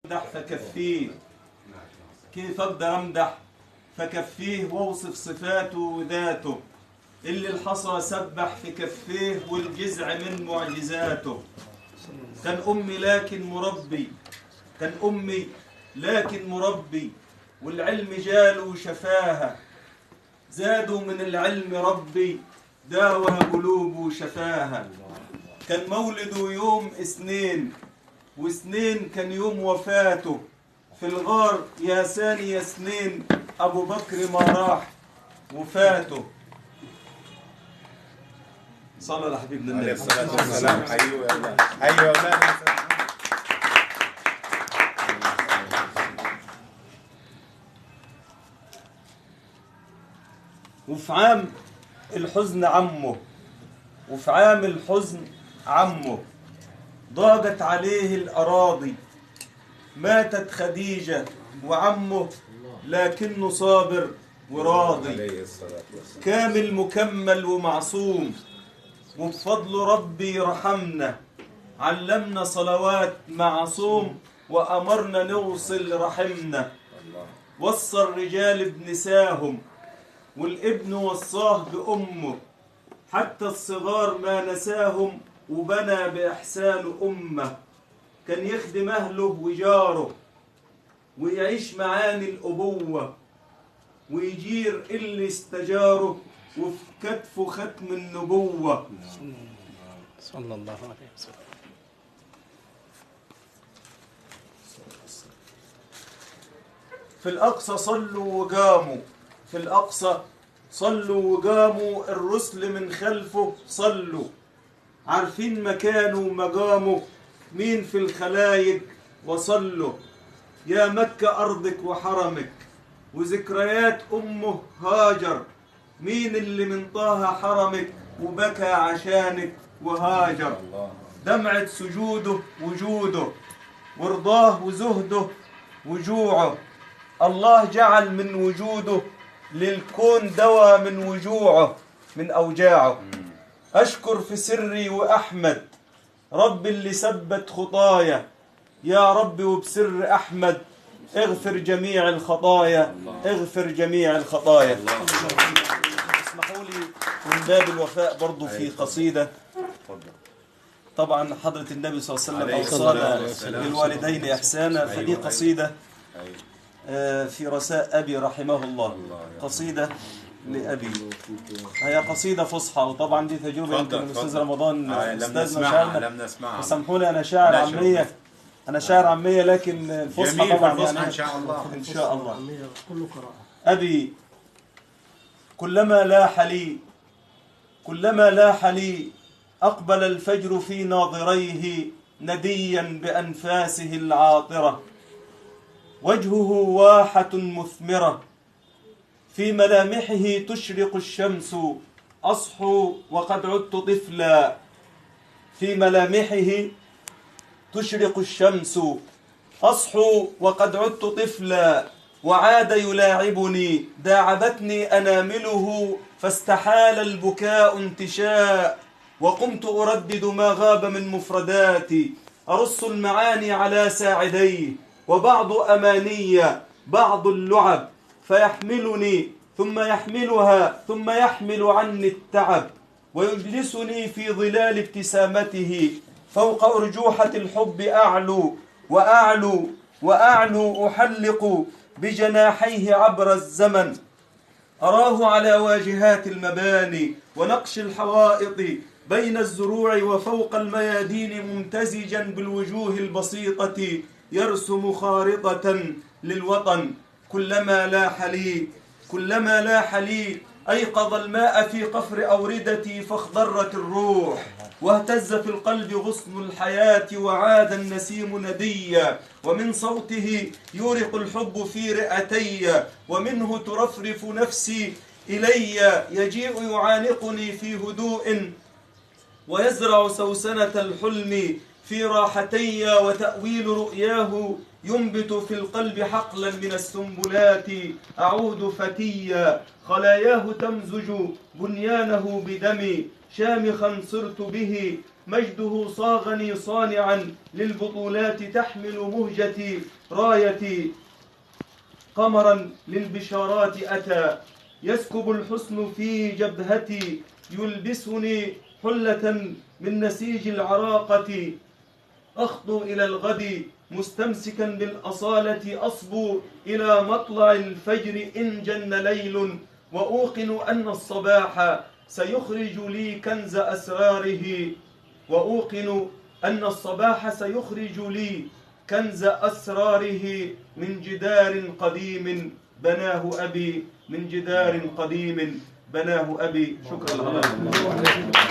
امدح فكفيه، كيف اقدر امدح فكفيه واوصف صفاته وذاته؟ اللي الحصى سبح في كفيه والجزع من معجزاته. كان امي لكن مربي، كان امي لكن مربي، والعلم جاله وشفاها. زادوا من العلم ربي، داوى قلوب وشفاها. كان مولده يوم اثنين، واثنين كان يوم وفاته. في الغار يا ثاني يا سنين، ابو بكر ما راح وفاته. صلى على حبيبنا النبي عليه الصلاة والسلام. حيوا يا الله، حيوا يا الله. وفي عام الحزن عمه، وفي عام الحزن عمه ضاقت عليه الأراضي. ماتت خديجة وعمه لكنه صابر وراضي. عليه الصلاة والسلام. كامل مكمل ومعصوم، وبفضل ربي رحمنا. علمنا صلوات معصوم، وأمرنا نوصل رحمنا. وصى الرجال بنساهم، والابن وصاه بأمه. حتى الصغار ما نساهم، وبنى بإحسان أمه. كان يخدم أهله وجاره، ويعيش معاني الأبوة، ويجير اللي استجاره، وفي كتفه ختم النبوة. صلى الله عليه وسلم. في الأقصى صلوا وقاموا، في الأقصى صلوا وقاموا. الرسل من خلفه صلوا، عارفين مكانه ومقامه. مين في الخلايق وصلوا؟ يا مكة أرضك وحرمك، وذكريات أمه هاجر. مين اللي من طه حرمك، وبكى عشانك وهاجر؟ دمعة سجوده وجوده، ورضاه وزهده وجوعه. الله جعل من وجوده للكون دواء من وجوعه من أوجاعه. أشكر في سري وأحمد رب اللي ثبت خطايا. يا رب وبسر أحمد اغفر جميع الخطايا، اغفر جميع الخطايا. اسمحوا لي من باب الوفاء برضو في قصيدة. طبعا حضرة النبي صلى الله عليه وسلم أوصانا للوالدين إحسانا، فدي قصيدة في رساء أبي رحمه الله. قصيدة لأبي، هي قصيدة فصحى، وطبعا دي تجربة يمكن الأستاذ رمضان أستاذنا شاعرنا. سامحوني أنا شاعر عامية، أنا شاعر عامية، لكن الفصحى طبعا يعني إن شاء الله. إن شاء الله. كله قراءة. أبي كلما لاح لي، كلما لاح لي أقبل الفجر في ناظريه نديا بأنفاسه العاطرة. وجهه واحة مثمرة، في ملامحه تشرق الشمس. أصحو وقد عدت طفلا، في ملامحه تشرق الشمس. أصحو وقد عدت طفلا، وعاد يلاعبني. داعبتني أنامله، فاستحال البكاء انتشاء. وقمت أردد ما غاب من مفرداتي، أرص المعاني على ساعديه. وبعض أماني بعض اللعب، فيحملني ثم يحملها، ثم يحمل عني التعب. ويجلسني في ظلال ابتسامته، فوق أرجوحة الحب أعلو وأعلو وأعلو. أحلق بجناحيه عبر الزمن، أراه على واجهات المباني ونقش الحوائط بين الزروع. وفوق الميادين ممتزجا بالوجوه البسيطة، يرسم خارطة للوطن. كلما لاح لي، كلما لاح لي أيقظ الماء في قفر أوردتي، فاخضرت الروح واهتز في القلب غصن الحياة. وعاد النسيم نديا، ومن صوته يورق الحب في رئتي. ومنه ترفرف نفسي إلي، يجيء يعانقني في هدوء، ويزرع سوسنة الحلم في راحتي. وتأويل رؤياه ينبت في القلب حقلا من السنبلات. أعود فتيا، خلاياه تمزج بنيانه بدمي. شامخا صرت به مجده صاغني صانعا للبطولات تحمل مهجتي رايتي قمرا للبشارات أتى يسكب الحسن في جبهتي يلبسني حلة من نسيج العراقة أخطو إلى الغد مستمسكا بالأصالة أصبو إلى مطلع الفجر إن جن ليل وأوقن أن الصباح سيخرج لي كنز أسراره وأوقن أن الصباح سيخرج لي كنز أسراره من جدار قديم بناه أبي من جدار قديم بناه أبي. شكرا لله.